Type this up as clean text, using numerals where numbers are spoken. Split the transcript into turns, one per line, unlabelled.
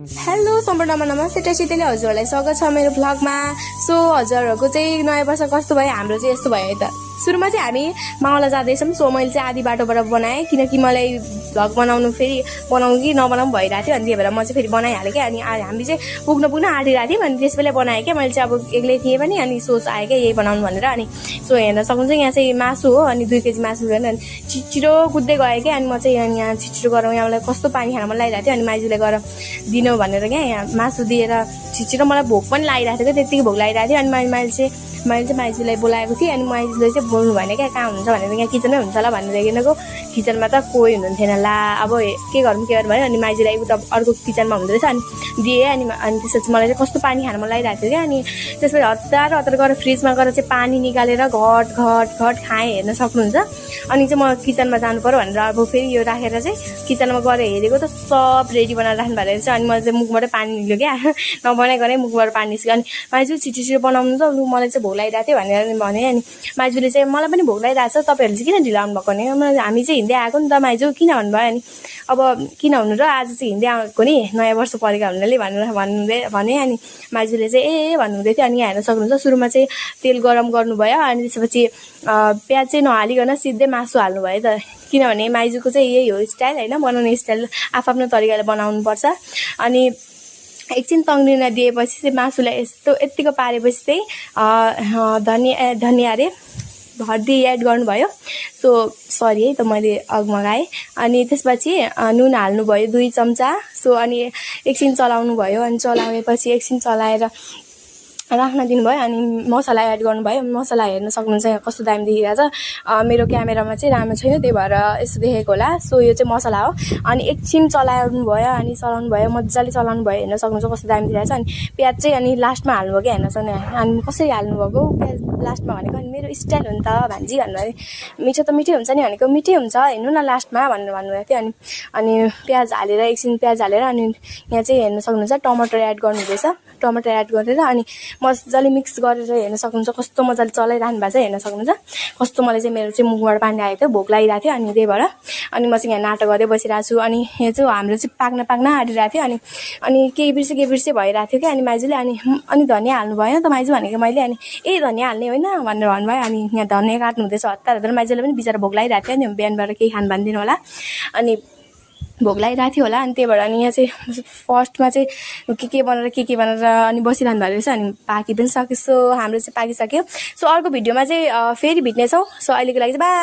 Hello सम्पूर्णमा नमस्ते टेसितेले हजुरहरूलाई स्वागत छ मेरो भ्लगमा। सो हजुरहरूको चाहिँ नयाँ वर्ष कस्तो भयो? हाम्रो चाहिँ यस्तो भयो त। सुरुमा चाहिँ हामी मावला जाँदैछौँ। सो मैले चाहिँ आधी बाटोबाट बनाएँ किनकि मलाई भ्लग बनाउनु फेरि बनाउँ कि नबनाउँ भइरहेको थियो। अनि त्यही भएर म चाहिँ फेरि बनाइहालेँ क्या। अनि हामी चाहिँ पुग्न आँटिरहेको थियौँ। अनि त्यसबेला बनाएँ क्या मैले चाहिँ। अब एक्लै थिएँ पनि अनि सोच आयो क्या यही बनाउनु भनेर। अनि सो हेर्न सक्नुहुन्छ यहाँ चाहिँ मासु हो। अनि 2 केजी मासु लिएर अनि छिटो कुद्दै गएँ क्या। अनि म चाहिँ यहाँ छिटो गरौँ, यहाँलाई कस्तो पानी खान मन लागिरहेको थियो। अनि माइजूले गएर दिनु भनेर क्या यहाँ मासु दिएर छिटो मलाई भोक पनि लागिरहेको थियो क्या। त्यतिकै भोक लागिरहेको थियो। अनि मैले चाहिँ माइजूलाई बोलाएको थिएँ। अनि माइजूले चाहिँ बोल्नु भएन क्या, कहाँ हुन्छ भनेर, यहाँ किचनमै हुन्छ होला भनेर किनको किचनमा त कोही हुनुहुन्थेन थिएन। ला अब के गरौँ भयो। अनि माइजूलाई उता अर्को किचनमा हुँदो रहेछ। अनि दिएँ। अनि त्यसपछि मलाई चाहिँ कस्तो पानी खान मन लागिरहेको थियो क्या। अनि त्यसपछि हतार गएर फ्रिजमा गएर चाहिँ पानी निकालेर घट खाएँ, हेर्न सक्नुहुन्छ। अनि चाहिँ म किचनमा जानु पर्यो भनेर अब फेरि यो राखेर चाहिँ किचनमा गएर हेरेको त सब रेडी बनाएर राख्नु भएको रहेछ। अनि मैले चाहिँ मुखबाट पानी निस्क्यो क्या, नबनाइकनै मुखबाट पानी निस्क्यो। अनि माइजू छिटो बनाउनु त, मलाई चाहिँ भोक लागिरहेको थियो भनेर भने। अनि माइजूले चाहिँ मलाई पनि भोक लागिरहेको छ, तपाईँहरूले चाहिँ किन ढिलो आउनु भएको नि? हामी चाहिँ हिँड्दै आएको नि त माइजू, किन भन्नुभयो? अनि अब किन हुनु र, आज चाहिँ हिँड्दै आएको नि, नयाँ वर्ष परेका हुनाले भनेर भने। अनि माइजूले चाहिँ ए भन्नुहुँदै थियो। अनि यहाँ हेर्न सक्नुहुन्छ सुरुमा चाहिँ तेल गरम गर्नुभयो। अनि त्यसपछि प्याज चाहिँ नहालिकन सिधै मासु हाल्नुभयो त। किनभने माइजूको चाहिँ यही हो स्टाइल होइन, बनाउने स्टाइल आफ्नो तरिकाले बनाउनुपर्छ। अनि एकछिन तङ्ग्रिन दिएपछि चाहिँ मासुलाई यत्तिको पारेपछि चाहिँ धनिया अरे हर्दी एड गर्नुभयो। सो सरी है त मैले अघि मगाएँ। अनि त्यसपछि नुन हाल्नुभयो 2 चम्चा। सो अनि एकछिन चलाउनु भयो। अनि चलाएपछि एकछिन चलाएर राख्न दिनुभयो। अनि मसला एड गर्नुभयो। मसला हेर्न सक्नुहुन्छ यहाँ कस्तो दामी देखिरहेको छ। मेरो क्यामेरामा चाहिँ राम्रो छैन, त्यही भएर यस्तो देखेको होला। सो यो चाहिँ मसला हो। अनि एकछिन चलाउनु भयो। अनि चलाउनु भयो, मजाले चलाउनु भयो, हेर्न सक्नुहुन्छ कस्तो दामी देखिरहेको छ। अनि प्याज चाहिँ अनि लास्टमा हाल्नुभयो क्या, हेर्न सक्नु। अनि कसरी हाल्नुभएको प्याज लास्टमा भनेको? अनि मेरो स्टाइल हो नि त भान्जी भन्नुभयो। मिठो त मिठै हुन्छ नि भनेको, मिठै हुन्छ हेर्नु न लास्टमा भनेर भन्नुभएको थियो। अनि प्याज हालेर एकछिन प्याज हालेर अनि यहाँ चाहिँ हेर्न सक्नुहुन्छ टमाटर एड गर्नुहुँदैछ। टमाटर एड गरेर अनि मजाले मिक्स गरेर हेर्न सक्नुहुन्छ कस्तो मजाले चलाइरहनु भएको छ, हेर्न सक्नुहुन्छ कस्तो। मलाई चाहिँ मेरो चाहिँ मुखबाट पानी आएको थियो, भोक लागिरहेको थियो। अनि त्यही भएर अनि म चाहिँ यहाँ नाटक गर्दै बसिरहेको छु। अनि यो चाहिँ हाम्रो चाहिँ पाक्न आँटिरहेको थियो। अनि केही बिर्से भइरहेको थियो क्या। अनि माइजूले अनि धनियाँ हाल्नु भएन त माइजू भनेको मैले। अनि धनियाँ हाल्ने होइन भनेर भन्नुभयो। अनि यहाँ धनियाँ काट्नु हुँदैछ हतार माइजूले पनि बिचरा भोक लागिरहेको थियो। अनि बिहानबाट केही खानु भन्दिनँ होला, अनि भोक लागिरहेको थियो होला। अनि त्यही भएर अनि यहाँ चाहिँ फर्स्टमा चाहिँ के बनाएर अनि बसिरहनु भएको रहेछ। अनि पाकि पनि सक्यो। सो हाम्रो चाहिँ पाकिसक्यो। सो अर्को भिडियोमा चाहिँ फेरि भेट्नेछौँ। सो अहिलेको लागि चाहिँ बाई।